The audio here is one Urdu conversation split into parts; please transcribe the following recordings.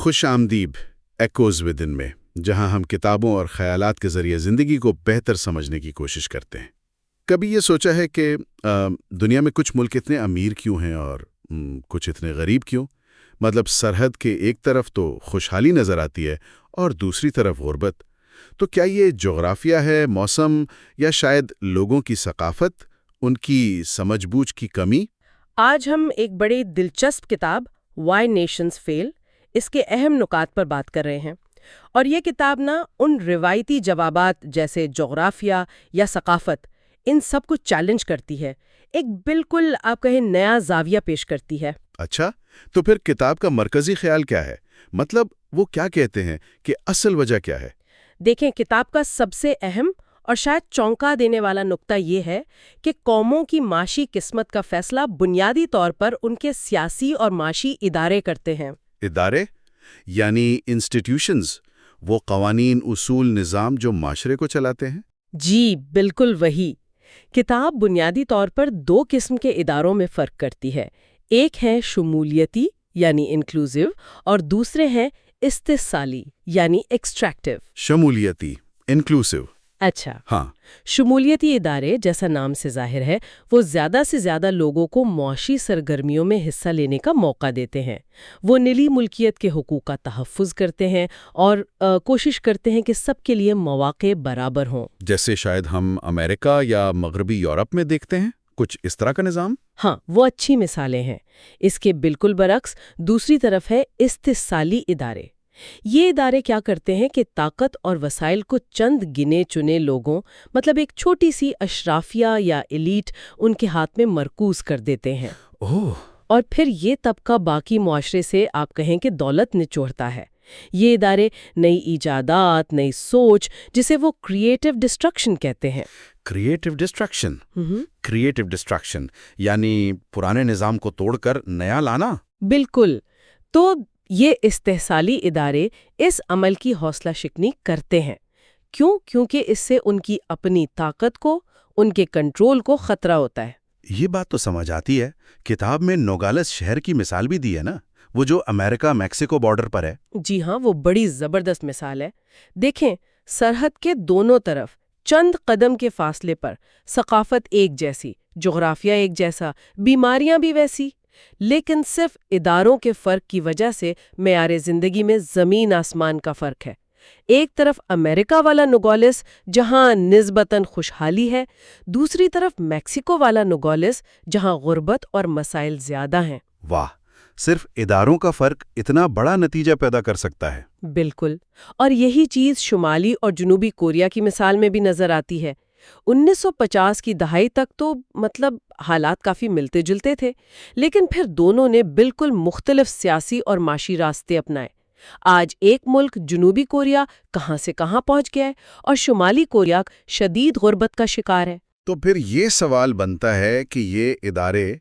خوش آمدید ایکوز ودن میں، جہاں ہم کتابوں اور خیالات کے ذریعے زندگی کو بہتر سمجھنے کی کوشش کرتے ہیں۔ کبھی یہ سوچا ہے کہ دنیا میں کچھ ملک اتنے امیر کیوں ہیں اور کچھ اتنے غریب کیوں؟ مطلب سرحد کے ایک طرف تو خوشحالی نظر آتی ہے اور دوسری طرف غربت۔ تو کیا یہ جغرافیہ ہے، موسم، یا شاید لوگوں کی ثقافت، ان کی سمجھ بوجھ کی کمی؟ آج ہم ایک بڑی دلچسپ کتاب وائی نیشنز فیل اس کے اہم نکات پر بات کر رہے ہیں، اور یہ کتاب ان روایتی جوابات جیسے جغرافیہ یا ثقافت، ان سب کو چیلنج کرتی ہے، ایک بالکل آپ کہیں نیا زاویہ پیش کرتی ہے۔ اچھا، تو پھر کتاب کا مرکزی خیال کیا ہے؟ مطلب وہ کیا کہتے ہیں کہ اصل وجہ کیا ہے؟ دیکھیں، کتاب کا سب سے اہم اور شاید چونکا دینے والا نقطہ یہ ہے کہ قوموں کی معاشی قسمت کا فیصلہ بنیادی طور پر ان کے سیاسی اور معاشی ادارے کرتے ہیں۔ ادارے یعنی انسٹیٹیوشنز، وہ قوانین، اصول، نظام جو معاشرے کو چلاتے ہیں؟ جی بالکل وہی۔ کتاب بنیادی طور پر دو قسم کے اداروں میں فرق کرتی ہے، ایک ہے شمولیتی یعنی انکلوزیو، اور دوسرے ہیں استحصالی یعنی ایکسٹریکٹیو۔ شمولیتی، انکلوسیو۔ اچھا، ہاں۔ شمولیتی ادارے، جیسا نام سے ظاہر ہے، وہ زیادہ سے زیادہ لوگوں کو معاشی سرگرمیوں میں حصہ لینے کا موقع دیتے ہیں۔ وہ نجی ملکیت کے حقوق کا تحفظ کرتے ہیں اور کوشش کرتے ہیں کہ سب کے لیے مواقع برابر ہوں، جیسے شاید ہم امریکہ یا مغربی یورپ میں دیکھتے ہیں، کچھ اس طرح کا نظام؟ ہاں، وہ اچھی مثالیں ہیں۔ اس کے بالکل برعکس دوسری طرف ہے استحصالی ادارے۔ یہ ادارے کیا کرتے ہیں کہ طاقت اور وسائل کو چند گنے چنے لوگوں، مطلب ایک چھوٹی سی اشرافیہ یا ایلیٹ، ان کے ہاتھ میں مرکوز کر دیتے ہیں۔ اور پھر یہ طبقہ باقی معاشرے سے آپ کہیں کہ دولت نچوڑتا ہے۔ یہ ادارے نئی ایجادات، نئی سوچ، جسے وہ کریٹو ڈسٹرکشن کہتے ہیں۔ Creative destruction? کریٹو ڈسٹرکشن یعنی پرانے نظام کو توڑ کر نیا لانا؟ بالکل۔ تو یہ استحصالی ادارے اس عمل کی حوصلہ شکنی کرتے ہیں۔ کیوں؟ کیونکہ اس سے ان کی اپنی طاقت کو، ان کے کنٹرول کو خطرہ ہوتا ہے۔ یہ بات تو سمجھ آتی ہے۔ کتاب میں نوگالس شہر کی مثال بھی دی ہے نا، وہ جو امریکہ میکسیکو بارڈر پر ہے۔ جی ہاں، وہ بڑی زبردست مثال ہے۔ دیکھیں، سرحد کے دونوں طرف چند قدم کے فاصلے پر ثقافت ایک جیسی، جغرافیہ ایک جیسا، بیماریاں بھی ویسی، لیکن صرف اداروں کے فرق کی وجہ سے معیار زندگی میں زمین آسمان کا فرق ہے۔ ایک طرف امریکہ والا نوگالس جہاں نسبتاً خوشحالی ہے، دوسری طرف میکسیکو والا نوگالس جہاں غربت اور مسائل زیادہ ہیں۔ واہ، صرف اداروں کا فرق اتنا بڑا نتیجہ پیدا کر سکتا ہے۔ بالکل، اور یہی چیز شمالی اور جنوبی کوریا کی مثال میں بھی نظر آتی ہے۔ 1950 کی دہائی تک تو حالات کافی ملتے جلتے تھے، لیکن پھر دونوں نے بالکل مختلف سیاسی اور معاشی راستے اپنائے۔ آج ایک ملک جنوبی کوریا کہاں سے کہاں پہنچ گیا ہے، اور شمالی کوریا شدید غربت کا شکار ہے۔ تو پھر یہ سوال بنتا ہے کہ یہ ادارے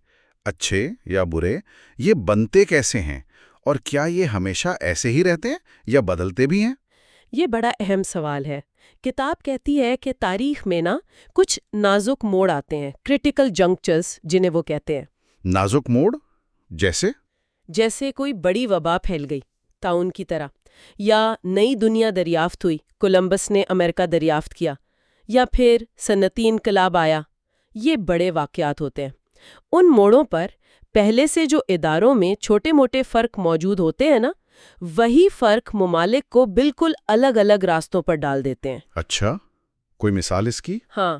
اچھے یا برے، یہ بنتے کیسے ہیں، اور کیا یہ ہمیشہ ایسے ہی رہتے ہیں یا بدلتے بھی ہیں؟ یہ بڑا اہم سوال ہے۔ کتاب کہتی ہے کہ تاریخ میں کچھ نازک موڑ آتے ہیں، کریٹیکل جنکچرز جنہیں وہ کہتے ہیں۔ نازک موڑ؟ جیسے کوئی بڑی وبا پھیل گئی، طاعون کی طرح، یا نئی دنیا دریافت ہوئی، کولمبس نے امریکہ دریافت کیا، یا پھر صنعتی انقلاب آیا۔ یہ بڑے واقعات ہوتے ہیں۔ ان موڑوں پر پہلے سے جو اداروں میں چھوٹے موٹے فرق موجود ہوتے ہیں وہی فرق ممالک کو بالکل الگ الگ راستوں پر ڈال دیتے ہیں۔ اچھا، کوئی مثال اس کی؟ ہاں،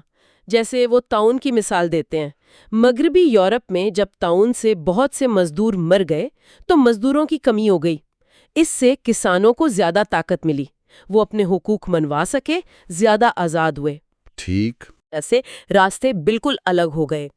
جیسے وہ طاعون کی مثال دیتے ہیں۔ مغربی یورپ میں جب طاعون سے بہت سے مزدور مر گئے تو مزدوروں کی کمی ہو گئی۔ اس سے کسانوں کو زیادہ طاقت ملی، وہ اپنے حقوق منوا سکے، زیادہ آزاد ہوئے۔ ٹھیک۔ ایسے راستے بالکل الگ ہو گئے۔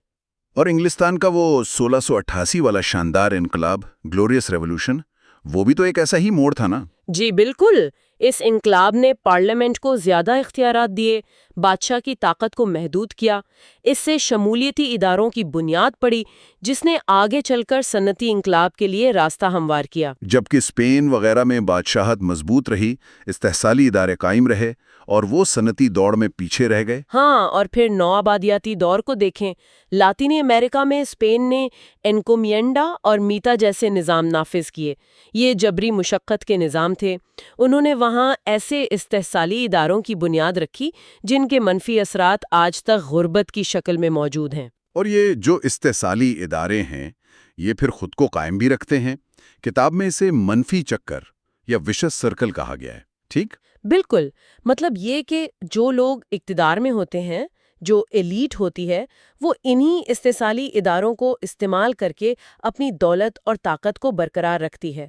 اور انگلستان کا وہ 1688 والا شاندار انقلاب، گلوریس ریولوشن، وہ بھی تو ایک ایسا ہی موڑ تھا نا؟ جی بالکل۔ اس انقلاب نے پارلیمنٹ کو زیادہ اختیارات دیے، بادشاہ کی طاقت کو محدود کیا۔ اس سے شمولیتی اداروں کی بنیاد پڑی، جس نے آگے چل کر صنعتی انقلاب کے لیے راستہ ہموار کیا۔ جبکہ اسپین وغیرہ میں بادشاہت مضبوط رہی، استحصالی ادارے قائم رہے، اور وہ صنعتی دوڑ میں پیچھے رہ گئے۔ ہاں، اور پھر نوآبادیاتی دور کو دیکھیں۔ لاطینی امریکہ میں اسپین نے انکومینڈا اور میٹا جیسے نظام نافذ کیے۔ یہ جبری مشقت کے نظام تھے۔ انہوں نے وہاں ایسے استحصالی اداروں کی بنیاد رکھی جن کے منفی اثرات آج تک غربت کی شکل میں موجود ہیں۔ اور یہ جو استحصالی ادارے ہیں یہ پھر خود کو قائم بھی رکھتے ہیں۔ کتاب میں اسے منفی چکر یا وشس سرکل کہا گیا ہے، ٹھیک؟ بالکل، مطلب یہ کہ جو لوگ اقتدار میں ہوتے ہیں، جو ایلیٹ ہوتی ہے، وہ انہی استحصالی اداروں کو استعمال کر کے اپنی دولت اور طاقت کو برقرار رکھتی ہے،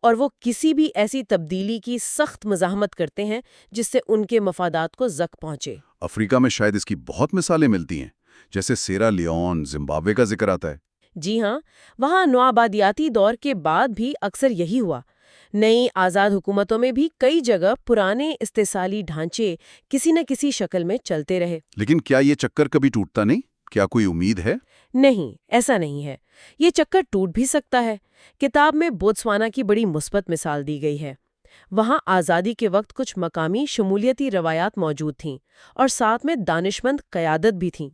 اور وہ کسی بھی ایسی تبدیلی کی سخت مزاحمت کرتے ہیں جس سے ان کے مفادات کو زک پہنچے۔ افریقہ میں شاید اس کی بہت مثالیں ملتی ہیں، جیسے سیرا لیون، زمبابوے کا ذکر آتا ہے۔ جی ہاں، وہاں نوآبادیاتی دور کے بعد بھی اکثر یہی ہوا۔ نئی آزاد حکومتوں میں بھی کئی جگہ پرانے استحصالی ڈھانچے کسی نہ کسی شکل میں چلتے رہے۔ لیکن کیا یہ چکر کبھی ٹوٹتا نہیں؟ کیا کوئی امید ہے؟ نہیں، ایسا نہیں ہے۔ یہ چکر ٹوٹ بھی سکتا ہے۔ کتاب میں بوتسوانا کی بڑی مثبت مثال دی گئی ہے۔ وہاں آزادی کے وقت کچھ مقامی شمولیتی روایات موجود تھیں اور ساتھ میں دانشمند قیادت بھی تھیں۔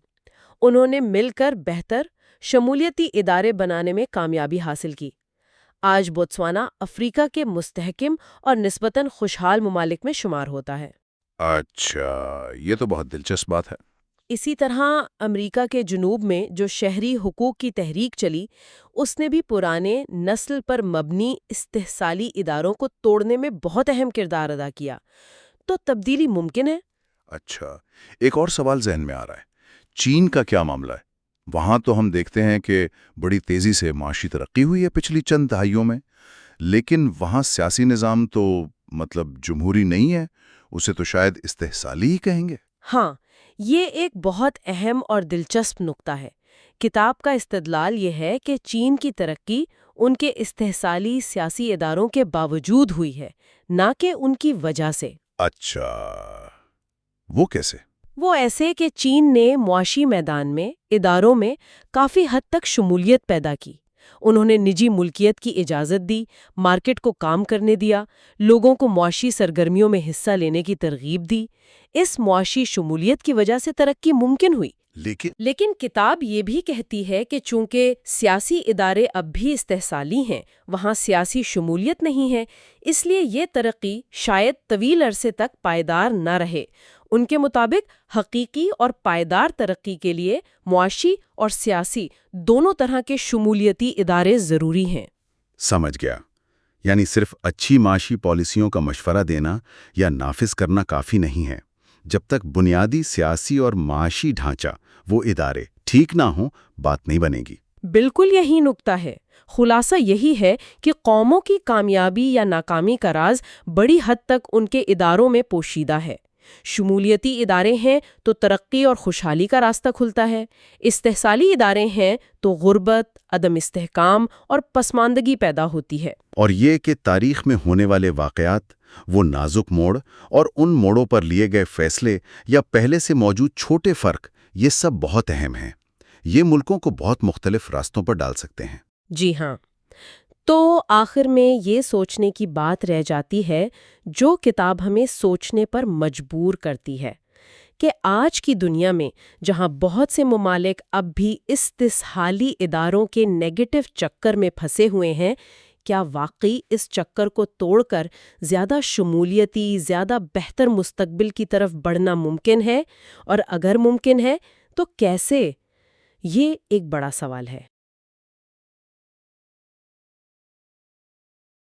انہوں نے مل کر بہتر شمولیتی ادارے بنانے میں کامیابی حاصل کی۔ آج بوتسوانا افریقہ کے مستحکم اور نسبتاً خوشحال ممالک میں شمار ہوتا ہے۔ اچھا، یہ تو بہت دلچسپ بات ہے۔ اسی طرح امریکہ کے جنوب میں جو شہری حقوق کی تحریک چلی، اس نے بھی پرانے نسل پر مبنی استحصالی اداروں کو توڑنے میں بہت اہم کردار ادا کیا۔ تو تبدیلی ممکن ہے۔ اچھا، ایک اور سوال ذہن میں آ رہا ہے۔ چین کا کیا معاملہ ہے؟ وہاں تو ہم دیکھتے ہیں کہ بڑی تیزی سے معاشی ترقی ہوئی ہے پچھلی چند دہائیوں میں، لیکن وہاں سیاسی نظام تو جمہوری نہیں ہے، اسے تو شاید استحصالی ہی کہیں گے۔ ہاں، یہ ایک بہت اہم اور دلچسپ نقطہ ہے۔ کتاب کا استدلال یہ ہے کہ چین کی ترقی ان کے استحصالی سیاسی اداروں کے باوجود ہوئی ہے، نہ کہ ان کی وجہ سے۔ اچھا، وہ کیسے؟ وہ ایسے کہ چین نے معاشی میدان میں اداروں میں کافی حد تک شمولیت پیدا کی۔ انہوں نے نجی ملکیت کی اجازت دی، مارکیٹ کو کام کرنے دیا، لوگوں کو معاشی سرگرمیوں میں حصہ لینے کی ترغیب دی۔ اس معاشی شمولیت کی وجہ سے ترقی ممکن ہوئی۔ لیکن کتاب یہ بھی کہتی ہے کہ چونکہ سیاسی ادارے اب بھی استحصالی ہیں، وہاں سیاسی شمولیت نہیں ہے، اس لیے یہ ترقی شاید طویل عرصے تک پائیدار نہ رہے۔ ان کے مطابق حقیقی اور پائیدار ترقی کے لیے معاشی اور سیاسی دونوں طرح کے شمولیتی ادارے ضروری ہیں۔ سمجھ گیا۔ یعنی صرف اچھی معاشی پالیسیوں کا مشورہ دینا یا نافذ کرنا کافی نہیں ہے۔ جب تک بنیادی سیاسی اور معاشی ڈھانچہ، وہ ادارے ٹھیک نہ ہوں، بات نہیں بنے گی۔ بالکل یہی نکتہ ہے۔ خلاصہ یہی ہے کہ قوموں کی کامیابی یا ناکامی کا راز بڑی حد تک ان کے اداروں میں پوشیدہ ہے۔ شمولیتی ادارے ہیں تو ترقی اور خوشحالی کا راستہ کھلتا ہے، استحصالی ادارے ہیں تو غربت، عدم استحکام اور پسماندگی پیدا ہوتی ہے۔ اور یہ کہ تاریخ میں ہونے والے واقعات، وہ نازک موڑ اور ان موڑوں پر لیے گئے فیصلے یا پہلے سے موجود چھوٹے فرق، یہ سب بہت اہم ہیں۔ یہ ملکوں کو بہت مختلف راستوں پر ڈال سکتے ہیں۔ جی ہاں۔ تو آخر میں یہ سوچنے کی بات رہ جاتی ہے، جو کتاب ہمیں سوچنے پر مجبور کرتی ہے، کہ آج کی دنیا میں جہاں بہت سے ممالک اب بھی استحصالی اداروں کے نیگیٹو چکر میں پھنسے ہوئے ہیں، کیا واقعی اس چکر کو توڑ کر زیادہ شمولیتی، زیادہ بہتر مستقبل کی طرف بڑھنا ممکن ہے؟ اور اگر ممکن ہے تو کیسے؟ یہ ایک بڑا سوال ہے۔